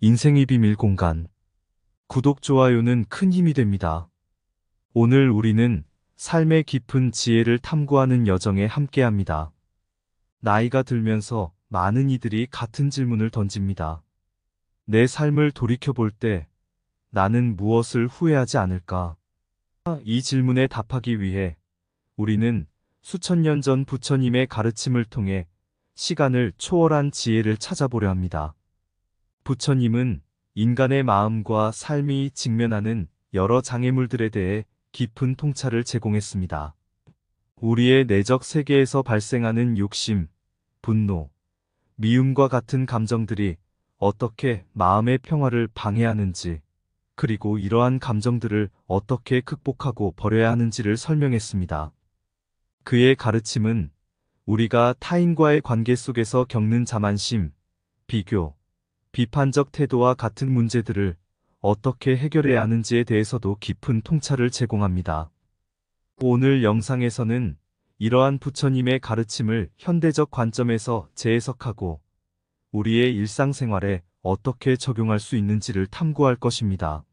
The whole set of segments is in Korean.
인생의 비밀 공간. 구독, 좋아요는 큰 힘이 됩니다. 오늘 우리는 삶의 깊은 지혜를 탐구하는 여정에 함께합니다. 나이가 들면서 많은 이들이 같은 질문을 던집니다. 내 삶을 돌이켜볼 때 나는 무엇을 후회하지 않을까? 이 질문에 답하기 위해 우리는 수천 년 전 부처님의 가르침을 통해 시간을 초월한 지혜를 찾아보려 합니다. 부처님은 인간의 마음과 삶이 직면하는 여러 장애물들에 대해 깊은 통찰을 제공했습니다. 우리의 내적 세계에서 발생하는 욕심, 분노, 미움과 같은 감정들이 어떻게 마음의 평화를 방해하는지, 그리고 이러한 감정들을 어떻게 극복하고 버려야 하는지를 설명했습니다. 그의 가르침은 우리가 타인과의 관계 속에서 겪는 자만심, 비교, 비판적 태도와 같은 문제들을 어떻게 해결해야 하는지에 대해서도 깊은 통찰을 제공합니다. 오늘 영상에서는 이러한 부처님의 가르침을 현대적 관점에서 재해석하고 우리의 일상생활에 어떻게 적용할 수 있는지를 탐구할 것입니다.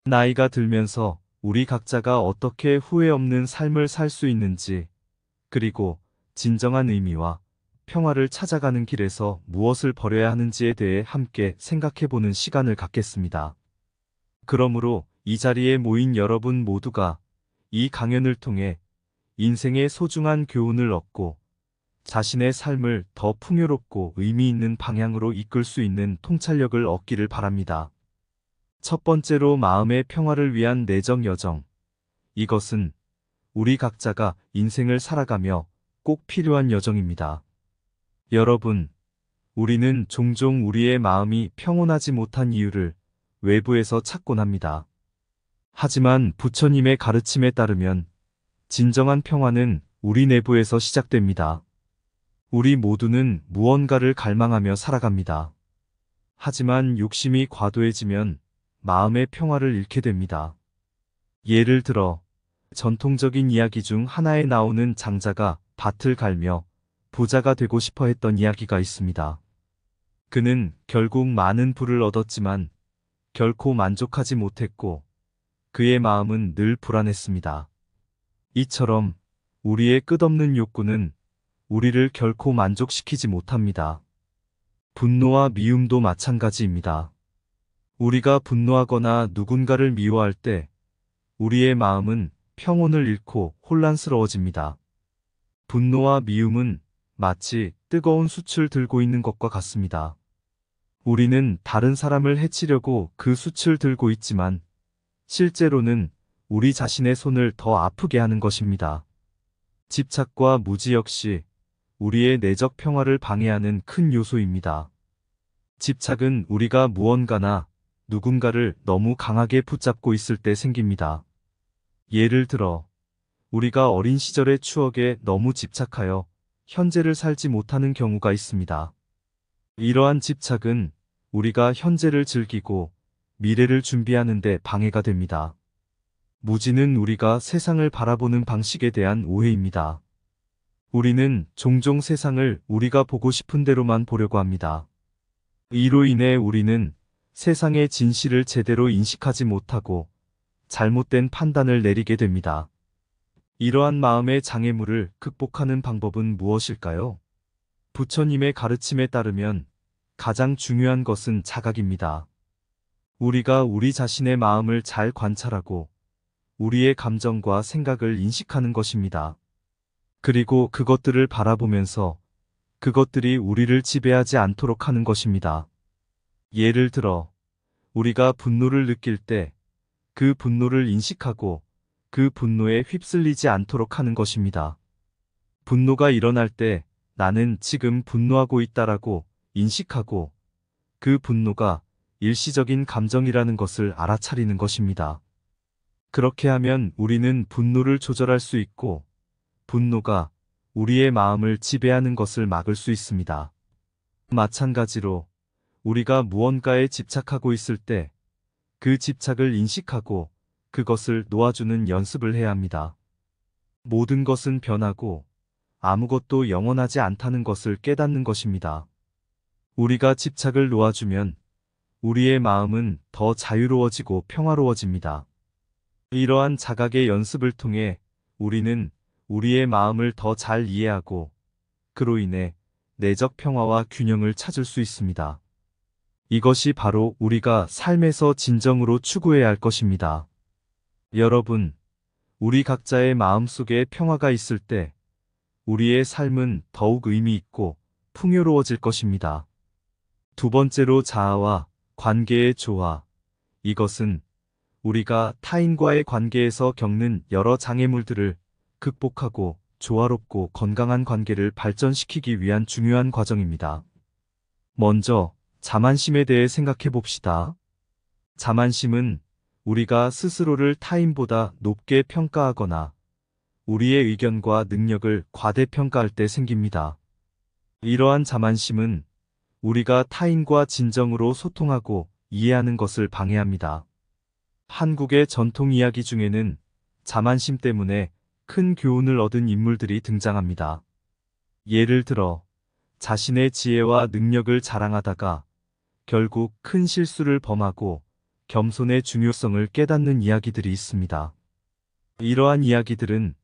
나이가 들면서 우리 각자가 어떻게 후회 없는 삶을 살 수 있는지, 그리고 진정한 의미와 평화를 찾아가는 길에서 무엇을 버려야 하는지에 대해 함께 생각해보는 시간을 갖겠습니다. 그러므로 이 자리에 모인 여러분 모두가 이 강연을 통해 인생의 소중한 교훈을 얻고 자신의 삶을 더 풍요롭고 의미 있는 방향으로 이끌 수 있는 통찰력을 얻기를 바랍니다. 첫 번째로, 마음의 평화를 위한 내적 여정. 이것은 우리 각자가 인생을 살아가며 꼭 필요한 여정입니다. 여러분, 우리는 종종 우리의 마음이 평온하지 못한 이유를 외부에서 찾곤 합니다. 하지만 부처님의 가르침에 따르면 진정한 평화는 우리 내부에서 시작됩니다. 우리 모두는 무언가를 갈망하며 살아갑니다. 하지만 욕심이 과도해지면 마음의 평화를 잃게 됩니다. 예를 들어, 전통적인 이야기 중 하나에 나오는 장자가 밭을 갈며 부자가 되고 싶어 했던 이야기가 있습니다. 그는 결국 많은 부를 얻었지만 결코 만족하지 못했고 그의 마음은 늘 불안했습니다. 이처럼 우리의 끝없는 욕구는 우리를 결코 만족시키지 못합니다. 분노와 미움도 마찬가지입니다. 우리가 분노하거나 누군가를 미워할 때 우리의 마음은 평온을 잃고 혼란스러워집니다. 분노와 미움은 마치 뜨거운 숯을 들고 있는 것과 같습니다. 우리는 다른 사람을 해치려고 그 숯을 들고 있지만 실제로는 우리 자신의 손을 더 아프게 하는 것입니다. 집착과 무지 역시 우리의 내적 평화를 방해하는 큰 요소입니다. 집착은 우리가 무언가나 누군가를 너무 강하게 붙잡고 있을 때 생깁니다. 예를 들어, 우리가 어린 시절의 추억에 너무 집착하여 현재를 살지 못하는 경우가 있습니다. 이러한 집착은 우리가 현재를 즐기고 미래를 준비하는 데 방해가 됩니다. 무지는 우리가 세상을 바라보는 방식에 대한 오해입니다. 우리는 종종 세상을 우리가 보고 싶은 대로만 보려고 합니다. 이로 인해 우리는 세상의 진실을 제대로 인식하지 못하고 잘못된 판단을 내리게 됩니다. 이러한 마음의 장애물을 극복하는 방법은 무엇일까요? 부처님의 가르침에 따르면 가장 중요한 것은 자각입니다. 우리가 우리 자신의 마음을 잘 관찰하고 우리의 감정과 생각을 인식하는 것입니다. 그리고 그것들을 바라보면서 그것들이 우리를 지배하지 않도록 하는 것입니다. 예를 들어, 우리가 분노를 느낄 때 그 분노를 인식하고 그 분노에 휩쓸리지 않도록 하는 것입니다. 분노가 일어날 때 나는 지금 분노하고 있다라고 인식하고 그 분노가 일시적인 감정이라는 것을 알아차리는 것입니다. 그렇게 하면 우리는 분노를 조절할 수 있고 분노가 우리의 마음을 지배하는 것을 막을 수 있습니다. 마찬가지로 우리가 무언가에 집착하고 있을 때 그 집착을 인식하고 그것을 놓아주는 연습을 해야 합니다. 모든 것은 변하고 아무것도 영원하지 않다는 것을 깨닫는 것입니다. 우리가 집착을 놓아주면 우리의 마음은 더 자유로워지고 평화로워집니다. 이러한 자각의 연습을 통해 우리는 우리의 마음을 더 잘 이해하고 그로 인해 내적 평화와 균형을 찾을 수 있습니다. 이것이 바로 우리가 삶에서 진정으로 추구해야 할 것입니다. 여러분, 우리 각자의 마음속에 평화가 있을 때 우리의 삶은 더욱 의미 있고 풍요로워질 것입니다. 두 번째로 자아와 관계의 조화. 이것은 우리가 타인과의 관계에서 겪는 여러 장애물들을 극복하고 조화롭고 건강한 관계를 발전시키기 위한 중요한 과정입니다. 먼저 자만심에 대해 생각해 봅시다. 자만심은 우리가 스스로를 타인보다 높게 평가하거나 우리의 의견과 능력을 과대평가할 때 생깁니다. 이러한 자만심은 우리가 타인과 진정으로 소통하고 이해하는 것을 방해합니다. 한국의 전통 이야기 중에는 자만심 때문에 큰 교훈을 얻은 인물들이 등장합니다. 예를 들어 자신의 지혜와 능력을 자랑하다가 결국 큰 실수를 범하고 겸손의 중요성을 깨닫는 이야기들이 있습니다. 이러한 이야기들은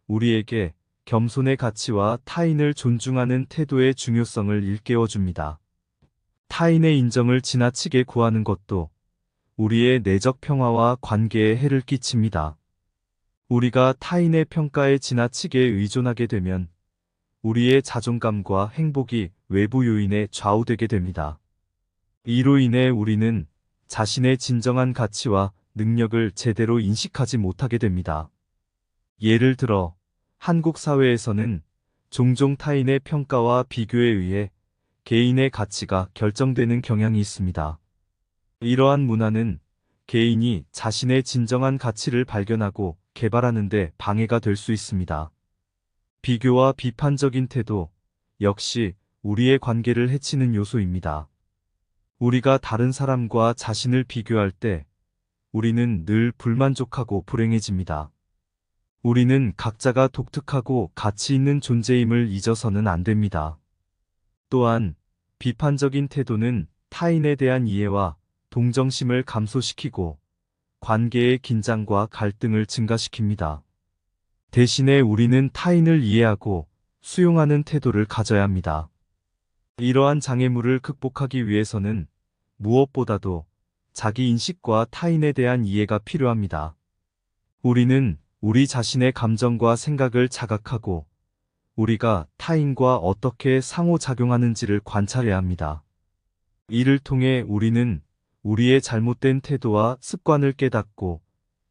우리에게 겸손의 가치와 타인을 존중하는 태도의 중요성을 일깨워줍니다. 타인의 인정을 지나치게 구하는 것도 우리의 내적 평화와 관계에 해를 끼칩니다. 우리가 타인의 평가에 지나치게 의존하게 되면 우리의 자존감과 행복이 외부 요인에 좌우되게 됩니다. 이로 인해 우리는 자신의 진정한 가치와 능력을 제대로 인식하지 못하게 됩니다. 예를 들어 한국 사회에서는 종종 타인의 평가와 비교에 의해 개인의 가치가 결정되는 경향이 있습니다. 이러한 문화는 개인이 자신의 진정한 가치를 발견하고 개발하는 데 방해가 될 수 있습니다. 비교와 비판적인 태도 역시 우리의 관계를 해치는 요소입니다. 우리가 다른 사람과 자신을 비교할 때 우리는 늘 불만족하고 불행해집니다. 우리는 각자가 독특하고 가치 있는 존재임을 잊어서는 안 됩니다. 또한 비판적인 태도는 타인에 대한 이해와 동정심을 감소시키고 관계의 긴장과 갈등을 증가시킵니다. 대신에 우리는 타인을 이해하고 수용하는 태도를 가져야 합니다. 이러한 장애물을 극복하기 위해서는 무엇보다도 자기 인식과 타인에 대한 이해가 필요합니다. 우리는 우리 자신의 감정과 생각을 자각하고 우리가 타인과 어떻게 상호작용하는지를 관찰해야 합니다. 이를 통해 우리는 우리의 잘못된 태도와 습관을 깨닫고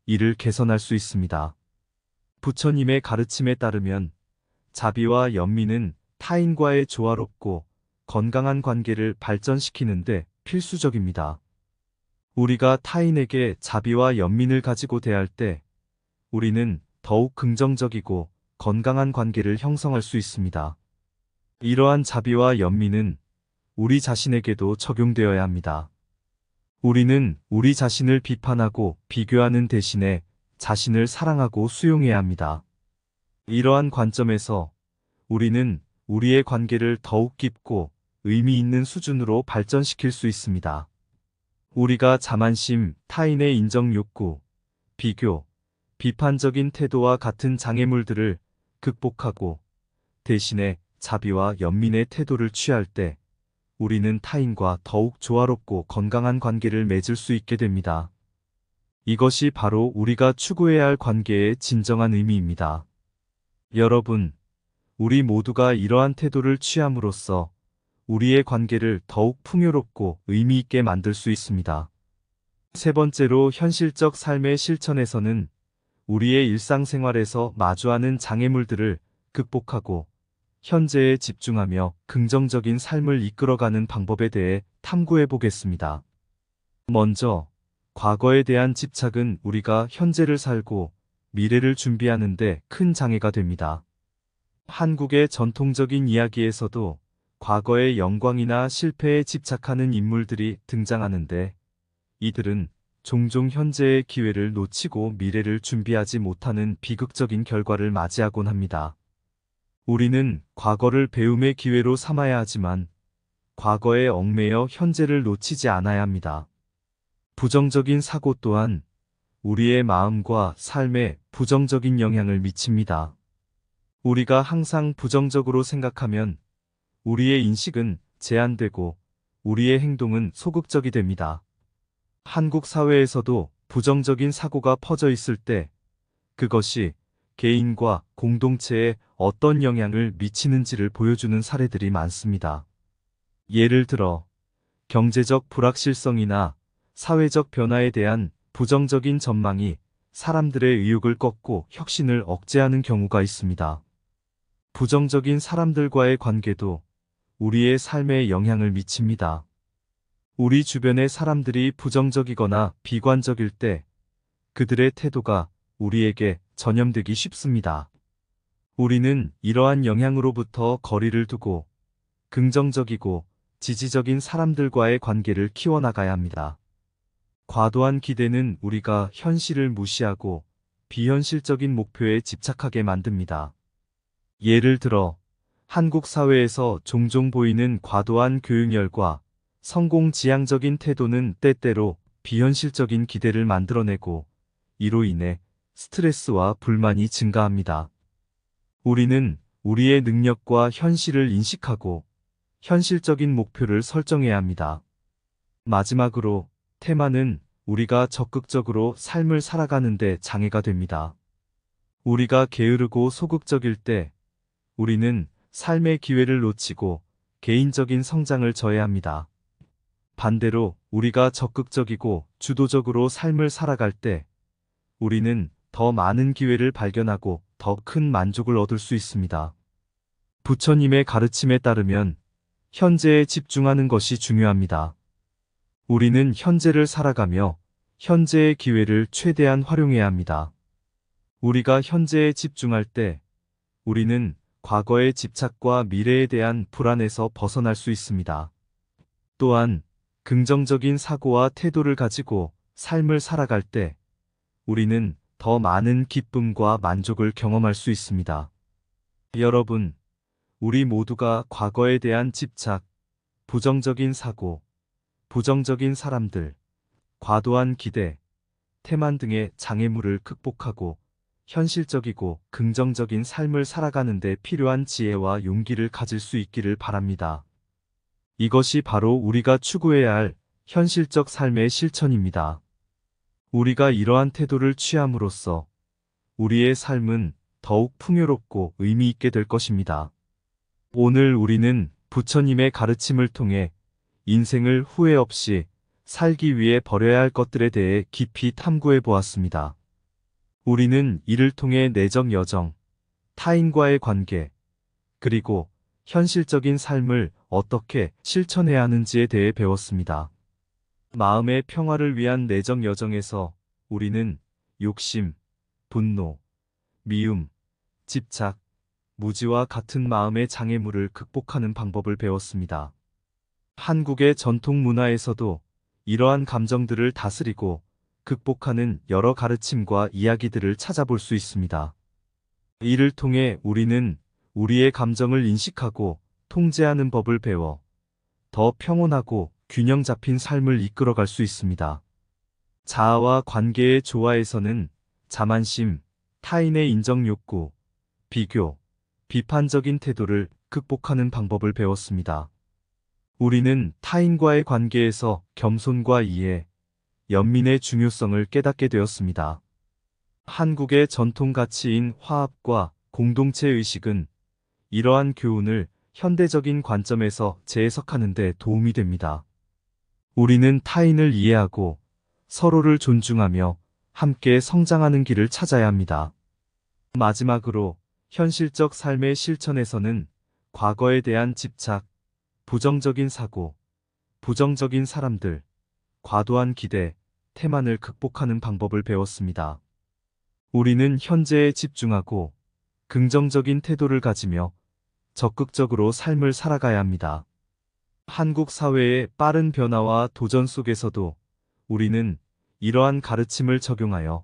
이를 개선할 수 있습니다. 부처님의 가르침에 따르면 자비와 연민은 타인과의 조화롭고 건강한 관계를 발전시키는데 필수적입니다. 우리가 타인에게 자비와 연민을 가지고 대할 때 우리는 더욱 긍정적이고 건강한 관계를 형성할 수 있습니다. 이러한 자비와 연민은 우리 자신에게도 적용되어야 합니다. 우리는 우리 자신을 비판하고 비교하는 대신에 자신을 사랑하고 수용해야 합니다. 이러한 관점에서 우리는 우리의 관계를 더욱 깊고 의미 있는 수준으로 발전시킬 수 있습니다. 우리가 자만심, 타인의 인정 욕구, 비교, 비판적인 태도와 같은 장애물들을 극복하고 대신에 자비와 연민의 태도를 취할 때 우리는 타인과 더욱 조화롭고 건강한 관계를 맺을 수 있게 됩니다. 이것이 바로 우리가 추구해야 할 관계의 진정한 의미입니다. 여러분, 우리 모두가 이러한 태도를 취함으로써 우리의 관계를 더욱 풍요롭고 의미 있게 만들 수 있습니다. 세 번째로 현실적 삶의 실천에서는 우리의 일상생활에서 마주하는 장애물들을 극복하고 현재에 집중하며 긍정적인 삶을 이끌어가는 방법에 대해 탐구해 보겠습니다. 먼저, 과거에 대한 집착은 우리가 현재를 살고 미래를 준비하는 데 큰 장애가 됩니다. 한국의 전통적인 이야기에서도 과거의 영광이나 실패에 집착하는 인물들이 등장하는데 이들은 종종 현재의 기회를 놓치고 미래를 준비하지 못하는 비극적인 결과를 맞이하곤 합니다. 우리는 과거를 배움의 기회로 삼아야 하지만 과거에 얽매여 현재를 놓치지 않아야 합니다. 부정적인 사고 또한 우리의 마음과 삶에 부정적인 영향을 미칩니다. 우리가 항상 부정적으로 생각하면 우리의 인식은 제한되고 우리의 행동은 소극적이 됩니다. 한국 사회에서도 부정적인 사고가 퍼져 있을 때 그것이 개인과 공동체에 어떤 영향을 미치는지를 보여주는 사례들이 많습니다. 예를 들어 경제적 불확실성이나 사회적 변화에 대한 부정적인 전망이 사람들의 의욕을 꺾고 혁신을 억제하는 경우가 있습니다. 부정적인 사람들과의 관계도 우리의 삶에 영향을 미칩니다. 우리 주변의 사람들이 부정적이거나 비관적일 때 그들의 태도가 우리에게 전염되기 쉽습니다. 우리는 이러한 영향으로부터 거리를 두고 긍정적이고 지지적인 사람들과의 관계를 키워나가야 합니다. 과도한 기대는 우리가 현실을 무시하고 비현실적인 목표에 집착하게 만듭니다. 예를 들어 한국 사회에서 종종 보이는 과도한 교육열과 성공지향적인 태도는 때때로 비현실적인 기대를 만들어내고 이로 인해 스트레스와 불만이 증가합니다. 우리는 우리의 능력과 현실을 인식하고 현실적인 목표를 설정해야 합니다. 마지막으로 테마는 우리가 적극적으로 삶을 살아가는데 장애가 됩니다. 우리가 게으르고 소극적일 때 우리는 삶의 기회를 놓치고 개인적인 성장을 저해합니다. 반대로 우리가 적극적이고 주도적으로 삶을 살아갈 때 우리는 더 많은 기회를 발견하고 더 큰 만족을 얻을 수 있습니다. 부처님의 가르침에 따르면 현재에 집중하는 것이 중요합니다. 우리는 현재를 살아가며 현재의 기회를 최대한 활용해야 합니다. 우리가 현재에 집중할 때 우리는 과거의 집착과 미래에 대한 불안에서 벗어날 수 있습니다. 또한 긍정적인 사고와 태도를 가지고 삶을 살아갈 때 우리는 더 많은 기쁨과 만족을 경험할 수 있습니다. 여러분, 우리 모두가 과거에 대한 집착, 부정적인 사고, 부정적인 사람들, 과도한 기대, 태만 등의 장애물을 극복하고 현실적이고 긍정적인 삶을 살아가는 데 필요한 지혜와 용기를 가질 수 있기를 바랍니다. 이것이 바로 우리가 추구해야 할 현실적 삶의 실천입니다. 우리가 이러한 태도를 취함으로써 우리의 삶은 더욱 풍요롭고 의미 있게 될 것입니다. 오늘 우리는 부처님의 가르침을 통해 인생을 후회 없이 살기 위해 버려야 할 것들에 대해 깊이 탐구해 보았습니다. 우리는 이를 통해 내적 여정, 타인과의 관계, 그리고 현실적인 삶을 어떻게 실천해야 하는지에 대해 배웠습니다. 마음의 평화를 위한 내적 여정에서 우리는 욕심, 분노, 미움, 집착, 무지와 같은 마음의 장애물을 극복하는 방법을 배웠습니다. 한국의 전통 문화에서도 이러한 감정들을 다스리고 극복하는 여러 가르침과 이야기들을 찾아볼 수 있습니다. 이를 통해 우리는 우리의 감정을 인식하고 통제하는 법을 배워 더 평온하고 균형 잡힌 삶을 이끌어갈 수 있습니다. 자아와 관계의 조화에서는 자만심, 타인의 인정 욕구, 비교, 비판적인 태도를 극복하는 방법을 배웠습니다. 우리는 타인과의 관계에서 겸손과 이해, 연민의 중요성을 깨닫게 되었습니다. 한국의 전통 가치인 화합과 공동체 의식은 이러한 교훈을 현대적인 관점에서 재해석하는 데 도움이 됩니다. 우리는 타인을 이해하고 서로를 존중하며 함께 성장하는 길을 찾아야 합니다. 마지막으로 현실적 삶의 실천에서는 과거에 대한 집착, 부정적인 사고, 부정적인 사람들, 과도한 기대, 태만을 극복하는 방법을 배웠습니다. 우리는 현재에 집중하고 긍정적인 태도를 가지며 적극적으로 삶을 살아가야 합니다. 한국 사회의 빠른 변화와 도전 속에서도 우리는 이러한 가르침을 적용하여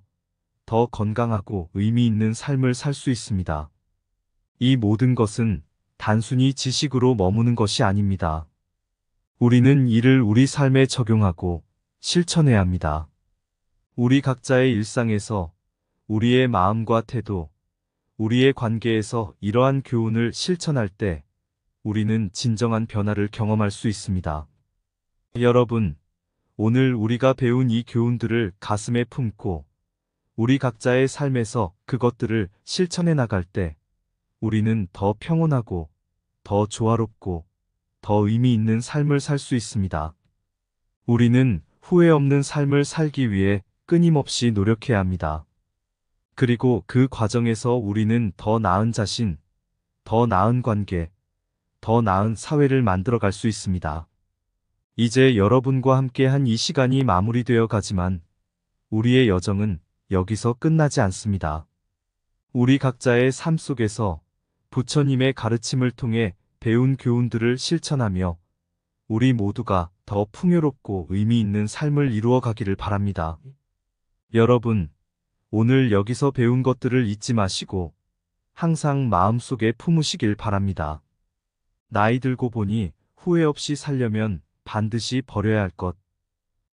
더 건강하고 의미 있는 삶을 살 수 있습니다. 이 모든 것은 단순히 지식으로 머무는 것이 아닙니다. 우리는 이를 우리 삶에 적용하고 실천해야 합니다. 우리 각자의 일상에서 우리의 마음과 태도, 우리의 관계에서 이러한 교훈을 실천할 때 우리는 진정한 변화를 경험할 수 있습니다. 여러분, 오늘 우리가 배운 이 교훈들을 가슴에 품고 우리 각자의 삶에서 그것들을 실천해 나갈 때 우리는 더 평온하고 더 조화롭고 더 의미 있는 삶을 살 수 있습니다. 우리는 후회 없는 삶을 살기 위해 끊임없이 노력해야 합니다. 그리고 그 과정에서 우리는 더 나은 자신, 더 나은 관계, 더 나은 사회를 만들어갈 수 있습니다. 이제 여러분과 함께 한 이 시간이 마무리되어 가지만 우리의 여정은 여기서 끝나지 않습니다. 우리 각자의 삶 속에서 부처님의 가르침을 통해 배운 교훈들을 실천하며 우리 모두가 더 풍요롭고 의미 있는 삶을 이루어 가기를 바랍니다. 여러분, 오늘 여기서 배운 것들을 잊지 마시고 항상 마음속에 품으시길 바랍니다. 나이 들고 보니 후회 없이 살려면 반드시 버려야 할 것.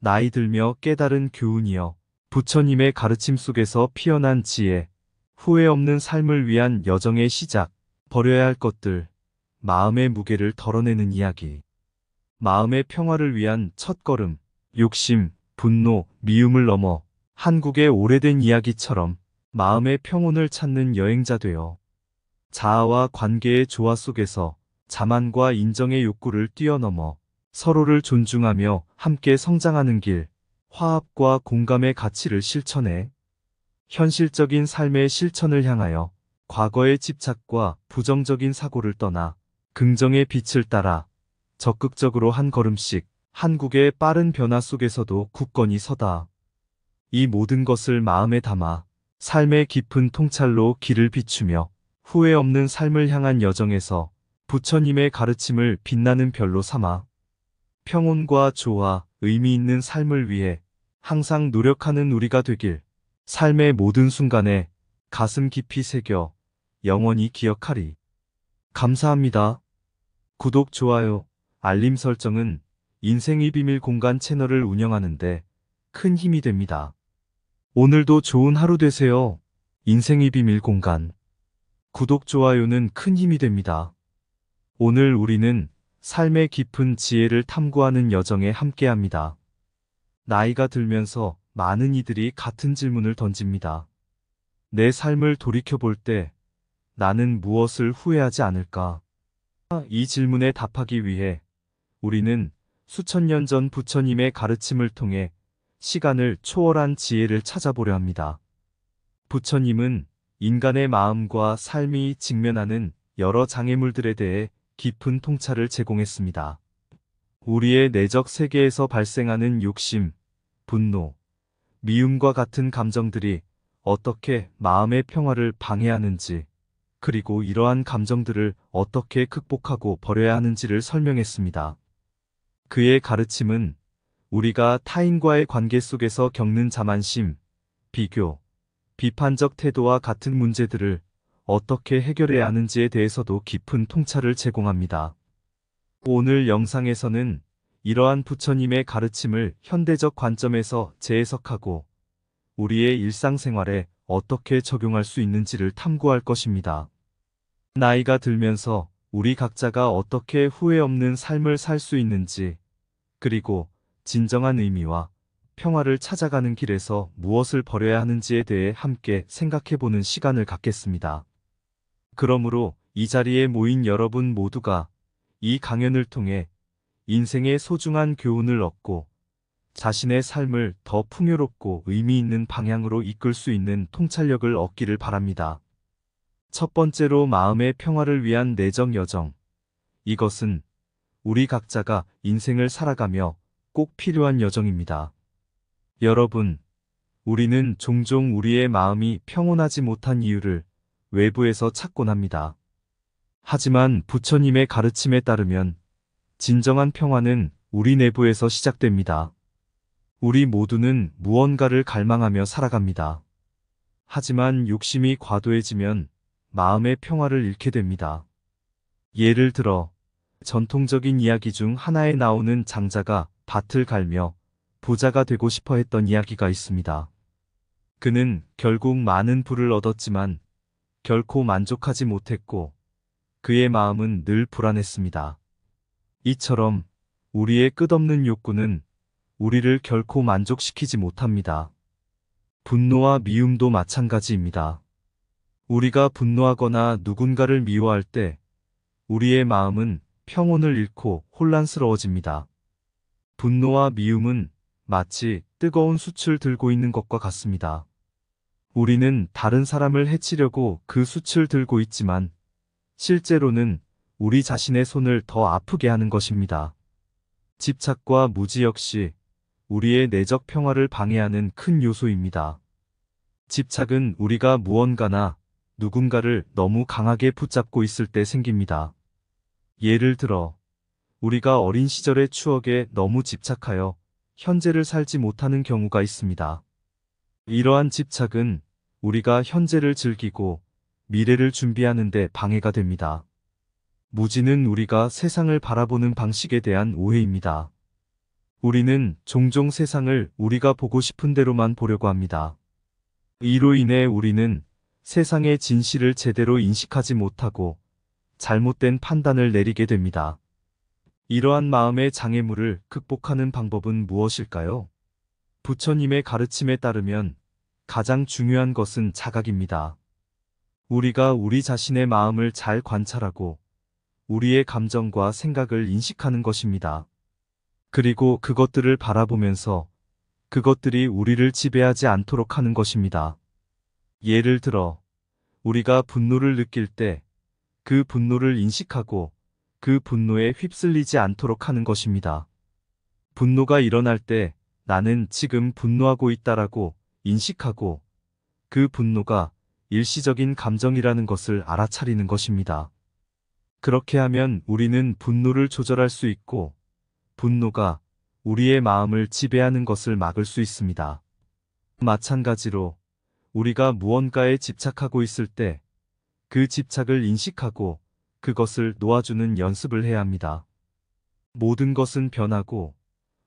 나이 들며 깨달은 교훈이여. 부처님의 가르침 속에서 피어난 지혜, 후회 없는 삶을 위한 여정의 시작, 버려야 할 것들, 마음의 무게를 덜어내는 이야기. 마음의 평화를 위한 첫걸음, 욕심, 분노, 미움을 넘어 한국의 오래된 이야기처럼 마음의 평온을 찾는 여행자 되어 자아와 관계의 조화 속에서 자만과 인정의 욕구를 뛰어넘어 서로를 존중하며 함께 성장하는 길, 화합과 공감의 가치를 실천해 현실적인 삶의 실천을 향하여 과거의 집착과 부정적인 사고를 떠나 긍정의 빛을 따라 적극적으로 한 걸음씩 한국의 빠른 변화 속에서도 굳건히 서다. 이 모든 것을 마음에 담아 삶의 깊은 통찰로 길을 비추며 후회 없는 삶을 향한 여정에서 부처님의 가르침을 빛나는 별로 삼아 평온과 조화, 의미 있는 삶을 위해 항상 노력하는 우리가 되길 삶의 모든 순간에 가슴 깊이 새겨 영원히 기억하리. 감사합니다. 구독, 좋아요, 알림 설정은 인생의 비밀 공간 채널을 운영하는데 큰 힘이 됩니다. 오늘도 좋은 하루 되세요. 인생의 비밀 공간. 구독, 좋아요는 큰 힘이 됩니다. 오늘 우리는 삶의 깊은 지혜를 탐구하는 여정에 함께합니다. 나이가 들면서 많은 이들이 같은 질문을 던집니다. 내 삶을 돌이켜볼 때 나는 무엇을 후회하지 않을까? 이 질문에 답하기 위해 우리는 수천 년 전 부처님의 가르침을 통해 시간을 초월한 지혜를 찾아보려 합니다. 부처님은 인간의 마음과 삶이 직면하는 여러 장애물들에 대해 깊은 통찰을 제공했습니다. 우리의 내적 세계에서 발생하는 욕심, 분노, 미움과 같은 감정들이 어떻게 마음의 평화를 방해하는지, 그리고 이러한 감정들을 어떻게 극복하고 버려야 하는지를 설명했습니다. 그의 가르침은 우리가 타인과의 관계 속에서 겪는 자만심, 비교, 비판적 태도와 같은 문제들을 어떻게 해결해야 하는지에 대해서도 깊은 통찰을 제공합니다. 오늘 영상에서는 이러한 부처님의 가르침을 현대적 관점에서 재해석하고 우리의 일상생활에 어떻게 적용할 수 있는지를 탐구할 것입니다. 나이가 들면서 우리 각자가 어떻게 후회 없는 삶을 살 수 있는지, 그리고 진정한 의미와 평화를 찾아가는 길에서 무엇을 버려야 하는지에 대해 함께 생각해보는 시간을 갖겠습니다. 그러므로 이 자리에 모인 여러분 모두가 이 강연을 통해 인생의 소중한 교훈을 얻고 자신의 삶을 더 풍요롭고 의미 있는 방향으로 이끌 수 있는 통찰력을 얻기를 바랍니다. 첫 번째로 마음의 평화를 위한 내적 여정. 이것은 우리 각자가 인생을 살아가며 꼭 필요한 여정입니다. 여러분, 우리는 종종 우리의 마음이 평온하지 못한 이유를 외부에서 찾곤 합니다. 하지만 부처님의 가르침에 따르면 진정한 평화는 우리 내부에서 시작됩니다. 우리 모두는 무언가를 갈망하며 살아갑니다. 하지만 욕심이 과도해지면 마음의 평화를 잃게 됩니다. 예를 들어 전통적인 이야기 중 하나에 나오는 장자가 밭을 갈며 부자가 되고 싶어 했던 이야기가 있습니다. 그는 결국 많은 부를 얻었지만 결코 만족하지 못했고 그의 마음은 늘 불안했습니다. 이처럼 우리의 끝없는 욕구는 우리를 결코 만족시키지 못합니다. 분노와 미움도 마찬가지입니다. 우리가 분노하거나 누군가를 미워할 때 우리의 마음은 평온을 잃고 혼란스러워집니다. 분노와 미움은 마치 뜨거운 숯을 들고 있는 것과 같습니다. 우리는 다른 사람을 해치려고 그 숯을 들고 있지만 실제로는 우리 자신의 손을 더 아프게 하는 것입니다. 집착과 무지 역시 우리의 내적 평화를 방해하는 큰 요소입니다. 집착은 우리가 무언가나 누군가를 너무 강하게 붙잡고 있을 때 생깁니다. 예를 들어, 우리가 어린 시절의 추억에 너무 집착하여 현재를 살지 못하는 경우가 있습니다. 이러한 집착은 우리가 현재를 즐기고 미래를 준비하는 데 방해가 됩니다. 무지는 우리가 세상을 바라보는 방식에 대한 오해입니다. 우리는 종종 세상을 우리가 보고 싶은 대로만 보려고 합니다. 이로 인해 우리는 세상의 진실을 제대로 인식하지 못하고 잘못된 판단을 내리게 됩니다. 이러한 마음의 장애물을 극복하는 방법은 무엇일까요? 부처님의 가르침에 따르면 가장 중요한 것은 자각입니다. 우리가 우리 자신의 마음을 잘 관찰하고 우리의 감정과 생각을 인식하는 것입니다. 그리고 그것들을 바라보면서 그것들이 우리를 지배하지 않도록 하는 것입니다. 예를 들어, 우리가 분노를 느낄 때 그 분노를 인식하고 그 분노에 휩쓸리지 않도록 하는 것입니다. 분노가 일어날 때 나는 지금 분노하고 있다라고 인식하고 그 분노가 일시적인 감정이라는 것을 알아차리는 것입니다. 그렇게 하면 우리는 분노를 조절할 수 있고 분노가 우리의 마음을 지배하는 것을 막을 수 있습니다. 마찬가지로 우리가 무언가에 집착하고 있을 때 그 집착을 인식하고 그것을 놓아주는 연습을 해야 합니다. 모든 것은 변하고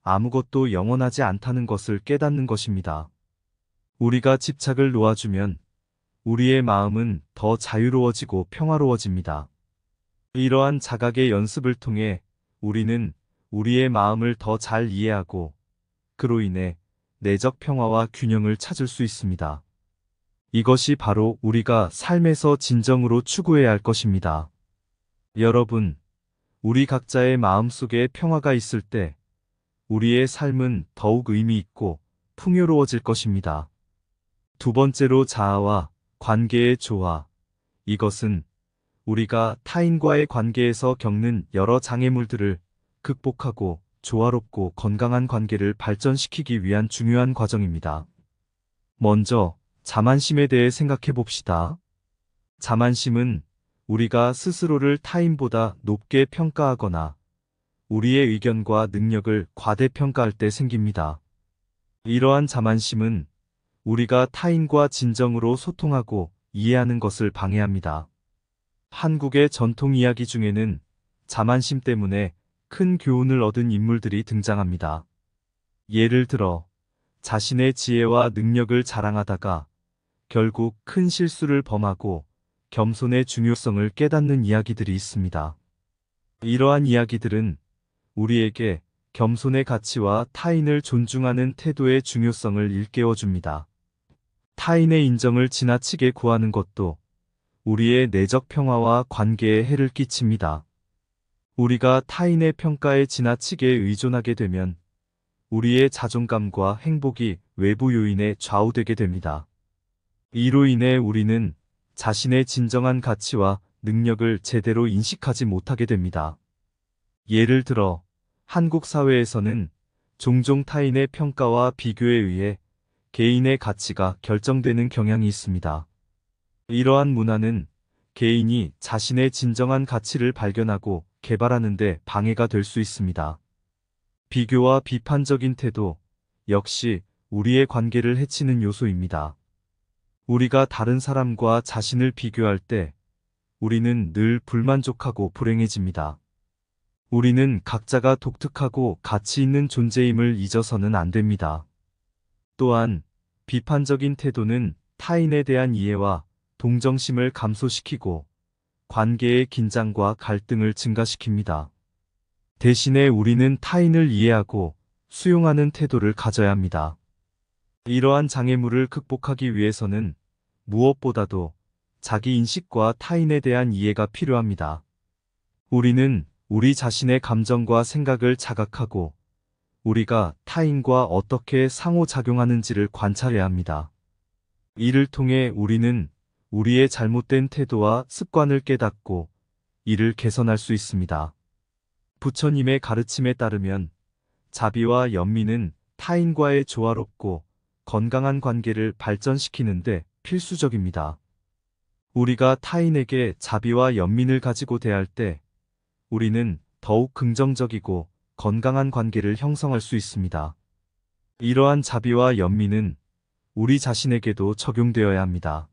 아무것도 영원하지 않다는 것을 깨닫는 것입니다. 우리가 집착을 놓아주면 우리의 마음은 더 자유로워지고 평화로워집니다. 이러한 자각의 연습을 통해 우리는 우리의 마음을 더 잘 이해하고 그로 인해 내적 평화와 균형을 찾을 수 있습니다. 이것이 바로 우리가 삶에서 진정으로 추구해야 할 것입니다. 여러분, 우리 각자의 마음속에 평화가 있을 때 우리의 삶은 더욱 의미 있고 풍요로워질 것입니다. 두 번째로 자아와 관계의 조화. 이것은 우리가 타인과의 관계에서 겪는 여러 장애물들을 극복하고 조화롭고 건강한 관계를 발전시키기 위한 중요한 과정입니다. 먼저 자만심에 대해 생각해 봅시다. 자만심은 우리가 스스로를 타인보다 높게 평가하거나 우리의 의견과 능력을 과대평가할 때 생깁니다. 이러한 자만심은 우리가 타인과 진정으로 소통하고 이해하는 것을 방해합니다. 한국의 전통 이야기 중에는 자만심 때문에 큰 교훈을 얻은 인물들이 등장합니다. 예를 들어 자신의 지혜와 능력을 자랑하다가 결국 큰 실수를 범하고 겸손의 중요성을 깨닫는 이야기들이 있습니다. 이러한 이야기들은 우리에게 겸손의 가치와 타인을 존중하는 태도의 중요성을 일깨워줍니다. 타인의 인정을 지나치게 구하는 것도 우리의 내적 평화와 관계에 해를 끼칩니다. 우리가 타인의 평가에 지나치게 의존하게 되면 우리의 자존감과 행복이 외부 요인에 좌우되게 됩니다. 이로 인해 우리는 자신의 진정한 가치와 능력을 제대로 인식하지 못하게 됩니다. 예를 들어 한국 사회에서는 종종 타인의 평가와 비교에 의해 개인의 가치가 결정되는 경향이 있습니다. 이러한 문화는 개인이 자신의 진정한 가치를 발견하고 개발하는 데 방해가 될 수 있습니다. 비교와 비판적인 태도 역시 우리의 관계를 해치는 요소입니다. 우리가 다른 사람과 자신을 비교할 때 우리는 늘 불만족하고 불행해집니다. 우리는 각자가 독특하고 가치 있는 존재임을 잊어서는 안 됩니다. 또한 비판적인 태도는 타인에 대한 이해와 동정심을 감소시키고 관계의 긴장과 갈등을 증가시킵니다. 대신에 우리는 타인을 이해하고 수용하는 태도를 가져야 합니다. 이러한 장애물을 극복하기 위해서는 무엇보다도 자기 인식과 타인에 대한 이해가 필요합니다. 우리는 우리 자신의 감정과 생각을 자각하고 우리가 타인과 어떻게 상호작용하는지를 관찰해야 합니다. 이를 통해 우리는 우리의 잘못된 태도와 습관을 깨닫고 이를 개선할 수 있습니다. 부처님의 가르침에 따르면 자비와 연민은 타인과의 조화롭고 건강한 관계를 발전시키는데 필수적입니다. 우리가 타인에게 자비와 연민을 가지고 대할 때 우리는 더욱 긍정적이고 건강한 관계를 형성할 수 있습니다. 이러한 자비와 연민은 우리 자신에게도 적용되어야 합니다.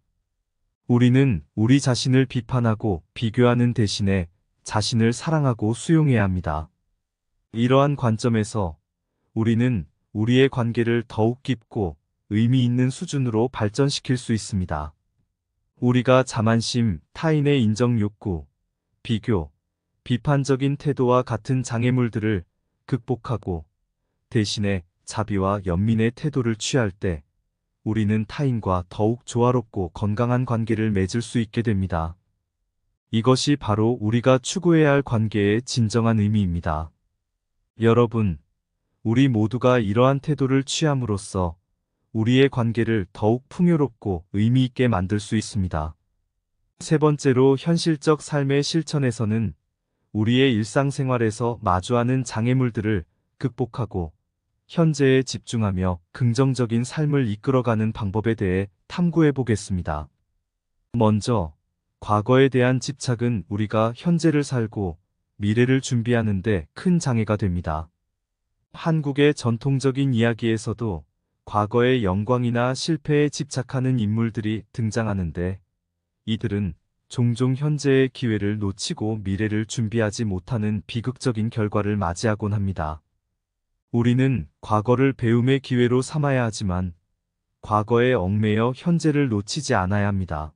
우리는 우리 자신을 비판하고 비교하는 대신에 자신을 사랑하고 수용해야 합니다. 이러한 관점에서 우리는 우리의 관계를 더욱 깊고 의미 있는 수준으로 발전시킬 수 있습니다. 우리가 자만심, 타인의 인정 욕구, 비교, 비판적인 태도와 같은 장애물들을 극복하고 대신에 자비와 연민의 태도를 취할 때 우리는 타인과 더욱 조화롭고 건강한 관계를 맺을 수 있게 됩니다. 이것이 바로 우리가 추구해야 할 관계의 진정한 의미입니다. 여러분, 우리 모두가 이러한 태도를 취함으로써 우리의 관계를 더욱 풍요롭고 의미 있게 만들 수 있습니다. 세 번째로 현실적 삶의 실천에서는 우리의 일상생활에서 마주하는 장애물들을 극복하고 현재에 집중하며 긍정적인 삶을 이끌어가는 방법에 대해 탐구해 보겠습니다. 먼저, 과거에 대한 집착은 우리가 현재를 살고 미래를 준비하는 데 큰 장애가 됩니다. 한국의 전통적인 이야기에서도 과거의 영광이나 실패에 집착하는 인물들이 등장하는데 이들은 종종 현재의 기회를 놓치고 미래를 준비하지 못하는 비극적인 결과를 맞이하곤 합니다. 우리는 과거를 배움의 기회로 삼아야 하지만 과거에 얽매여 현재를 놓치지 않아야 합니다.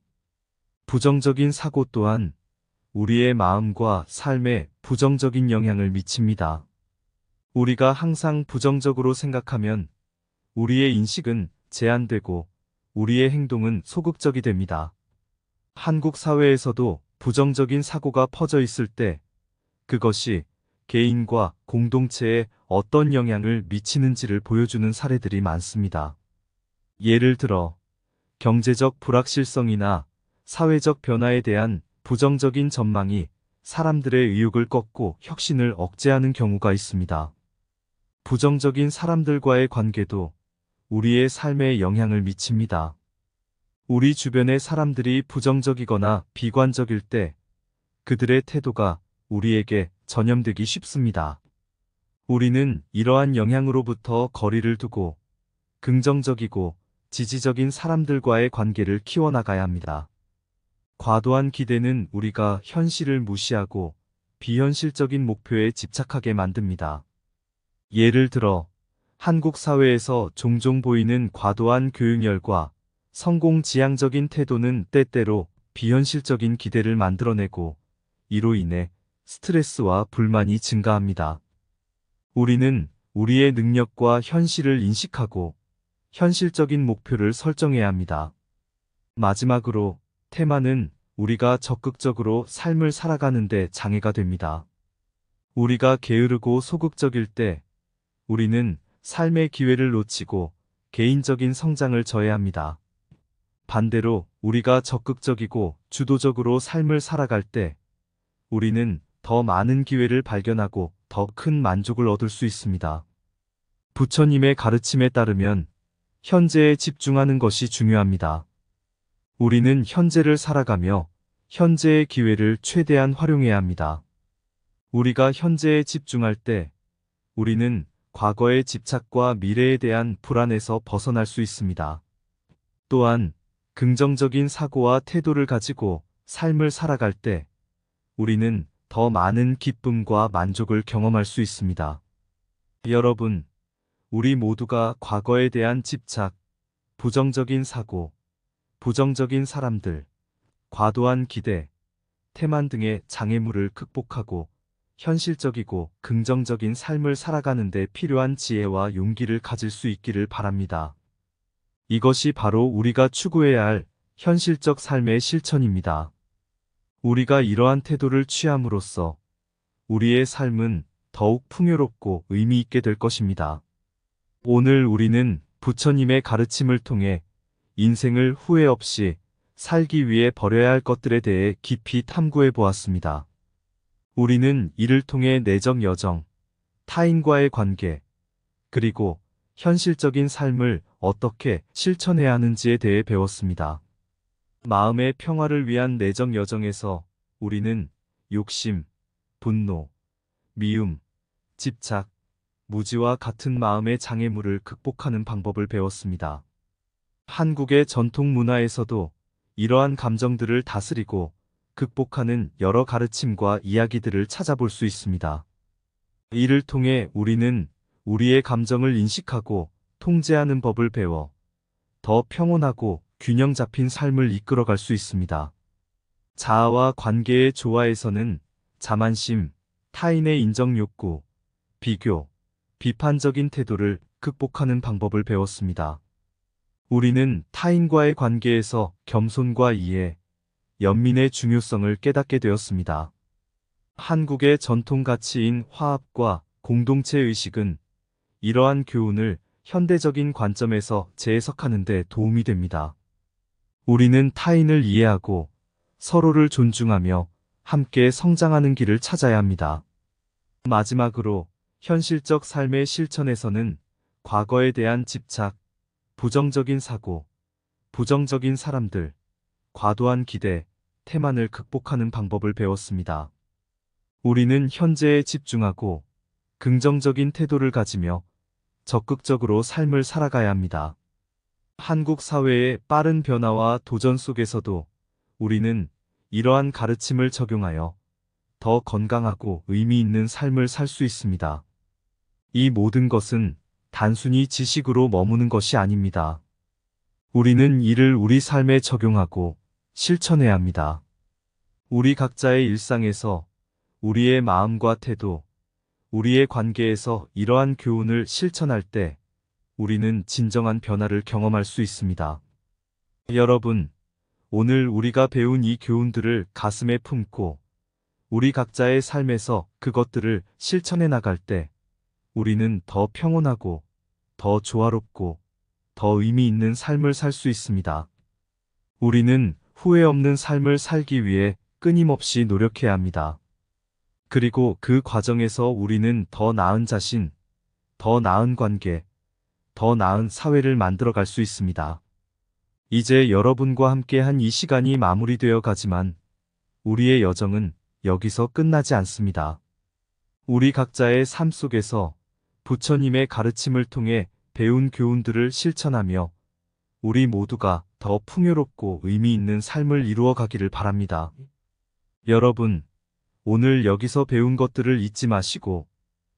부정적인 사고 또한 우리의 마음과 삶에 부정적인 영향을 미칩니다. 우리가 항상 부정적으로 생각하면 우리의 인식은 제한되고 우리의 행동은 소극적이 됩니다. 한국 사회에서도 부정적인 사고가 퍼져 있을 때 그것이 개인과 공동체에 어떤 영향을 미치는지를 보여주는 사례들이 많습니다. 예를 들어 경제적 불확실성이나 사회적 변화에 대한 부정적인 전망이 사람들의 의욕을 꺾고 혁신을 억제하는 경우가 있습니다. 부정적인 사람들과의 관계도 우리의 삶에 영향을 미칩니다. 우리 주변의 사람들이 부정적이거나 비관적일 때 그들의 태도가 우리에게 전염되기 쉽습니다. 우리는 이러한 영향으로부터 거리를 두고 긍정적이고 지지적인 사람들과의 관계를 키워나가야 합니다. 과도한 기대는 우리가 현실을 무시하고 비현실적인 목표에 집착하게 만듭니다. 예를 들어 한국 사회에서 종종 보이는 과도한 교육열과 성공지향적인 태도는 때때로 비현실적인 기대를 만들어내고 이로 인해 스트레스와 불만이 증가합니다. 우리는 우리의 능력과 현실을 인식하고 현실적인 목표를 설정해야 합니다. 마지막으로 테마는 우리가 적극적으로 삶을 살아가는데 장애가 됩니다. 우리가 게으르고 소극적일 때 우리는 삶의 기회를 놓치고 개인적인 성장을 저해합니다. 반대로 우리가 적극적이고 주도적으로 삶을 살아갈 때 우리는 더 많은 기회를 발견하고 더 큰 만족을 얻을 수 있습니다. 부처님의 가르침에 따르면 현재에 집중하는 것이 중요합니다. 우리는 현재를 살아가며 현재의 기회를 최대한 활용해야 합니다. 우리가 현재에 집중할 때 우리는 과거의 집착과 미래에 대한 불안에서 벗어날 수 있습니다. 또한 긍정적인 사고와 태도를 가지고 삶을 살아갈 때 우리는 더 많은 기쁨과 만족을 경험할 수 있습니다. 여러분, 우리 모두가 과거에 대한 집착, 부정적인 사고, 부정적인 사람들, 과도한 기대, 태만 등의 장애물을 극복하고 현실적이고 긍정적인 삶을 살아가는 데 필요한 지혜와 용기를 가질 수 있기를 바랍니다. 이것이 바로 우리가 추구해야 할 현실적 삶의 실천입니다. 우리가 이러한 태도를 취함으로써 우리의 삶은 더욱 풍요롭고 의미 있게 될 것입니다. 오늘 우리는 부처님의 가르침을 통해 인생을 후회 없이 살기 위해 버려야 할 것들에 대해 깊이 탐구해 보았습니다. 우리는 이를 통해 내적 여정, 타인과의 관계, 그리고 현실적인 삶을 어떻게 실천해야 하는지에 대해 배웠습니다. 마음의 평화를 위한 내적 여정에서 우리는 욕심, 분노, 미움, 집착, 무지와 같은 마음의 장애물을 극복하는 방법을 배웠습니다. 한국의 전통 문화에서도 이러한 감정들을 다스리고 극복하는 여러 가르침과 이야기들을 찾아볼 수 있습니다. 이를 통해 우리는 우리의 감정을 인식하고 통제하는 법을 배워 더 평온하고 균형 잡힌 삶을 이끌어갈 수 있습니다. 자아와 관계의 조화에서는 자만심, 타인의 인정 욕구, 비교, 비판적인 태도를 극복하는 방법을 배웠습니다. 우리는 타인과의 관계에서 겸손과 이해, 연민의 중요성을 깨닫게 되었습니다. 한국의 전통 가치인 화합과 공동체 의식은 이러한 교훈을 현대적인 관점에서 재해석하는 데 도움이 됩니다. 우리는 타인을 이해하고 서로를 존중하며 함께 성장하는 길을 찾아야 합니다. 마지막으로 현실적 삶의 실천에서는 과거에 대한 집착, 부정적인 사고, 부정적인 사람들, 과도한 기대, 태만을 극복하는 방법을 배웠습니다. 우리는 현재에 집중하고 긍정적인 태도를 가지며 적극적으로 삶을 살아가야 합니다. 한국 사회의 빠른 변화와 도전 속에서도 우리는 이러한 가르침을 적용하여 더 건강하고 의미 있는 삶을 살 수 있습니다. 이 모든 것은 단순히 지식으로 머무는 것이 아닙니다. 우리는 이를 우리 삶에 적용하고 실천해야 합니다. 우리 각자의 일상에서 우리의 마음과 태도, 우리의 관계에서 이러한 교훈을 실천할 때 우리는 진정한 변화를 경험할 수 있습니다. 여러분, 오늘 우리가 배운 이 교훈들을 가슴에 품고 우리 각자의 삶에서 그것들을 실천해 나갈 때 우리는 더 평온하고 더 조화롭고 더 의미 있는 삶을 살 수 있습니다. 우리는 후회 없는 삶을 살기 위해 끊임없이 노력해야 합니다. 그리고 그 과정에서 우리는 더 나은 자신, 더 나은 관계, 더 나은 사회를 만들어갈 수 있습니다. 이제 여러분과 함께한 이 시간이 마무리되어 가지만 우리의 여정은 여기서 끝나지 않습니다. 우리 각자의 삶 속에서 부처님의 가르침을 통해 배운 교훈들을 실천하며 우리 모두가 더 풍요롭고 의미 있는 삶을 이루어 가기를 바랍니다. 여러분, 오늘 여기서 배운 것들을 잊지 마시고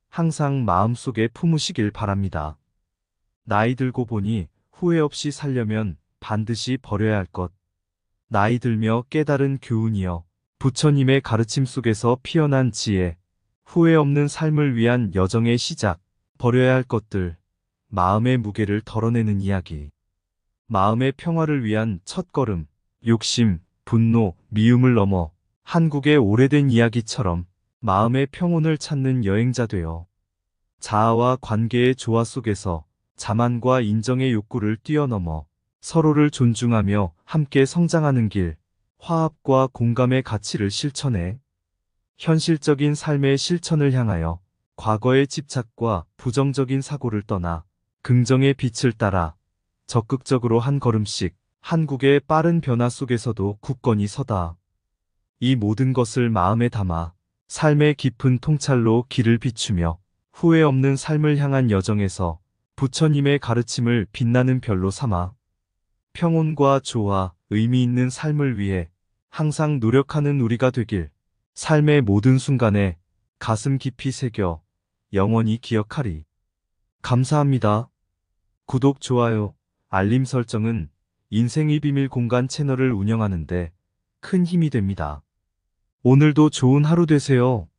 항상 마음속에 품으시길 바랍니다. 나이 들고 보니 후회 없이 살려면 반드시 버려야 할 것. 나이 들며 깨달은 교훈이여. 부처님의 가르침 속에서 피어난 지혜, 후회 없는 삶을 위한 여정의 시작, 버려야 할 것들, 마음의 무게를 덜어내는 이야기. 마음의 평화를 위한 첫걸음, 욕심, 분노, 미움을 넘어 한국의 오래된 이야기처럼 마음의 평온을 찾는 여행자 되어 자아와 관계의 조화 속에서 자만과 인정의 욕구를 뛰어넘어 서로를 존중하며 함께 성장하는 길, 화합과 공감의 가치를 실천해 현실적인 삶의 실천을 향하여 과거의 집착과 부정적인 사고를 떠나 긍정의 빛을 따라 적극적으로 한 걸음씩 한국의 빠른 변화 속에서도 굳건히 서다. 이 모든 것을 마음에 담아 삶의 깊은 통찰로 길을 비추며 후회 없는 삶을 향한 여정에서 부처님의 가르침을 빛나는 별로 삼아 평온과 조화, 의미 있는 삶을 위해 항상 노력하는 우리가 되길 삶의 모든 순간에 가슴 깊이 새겨 영원히 기억하리. 감사합니다. 구독, 좋아요, 알림 설정은 인생의 비밀 공간 채널을 운영하는데 큰 힘이 됩니다. 오늘도 좋은 하루 되세요.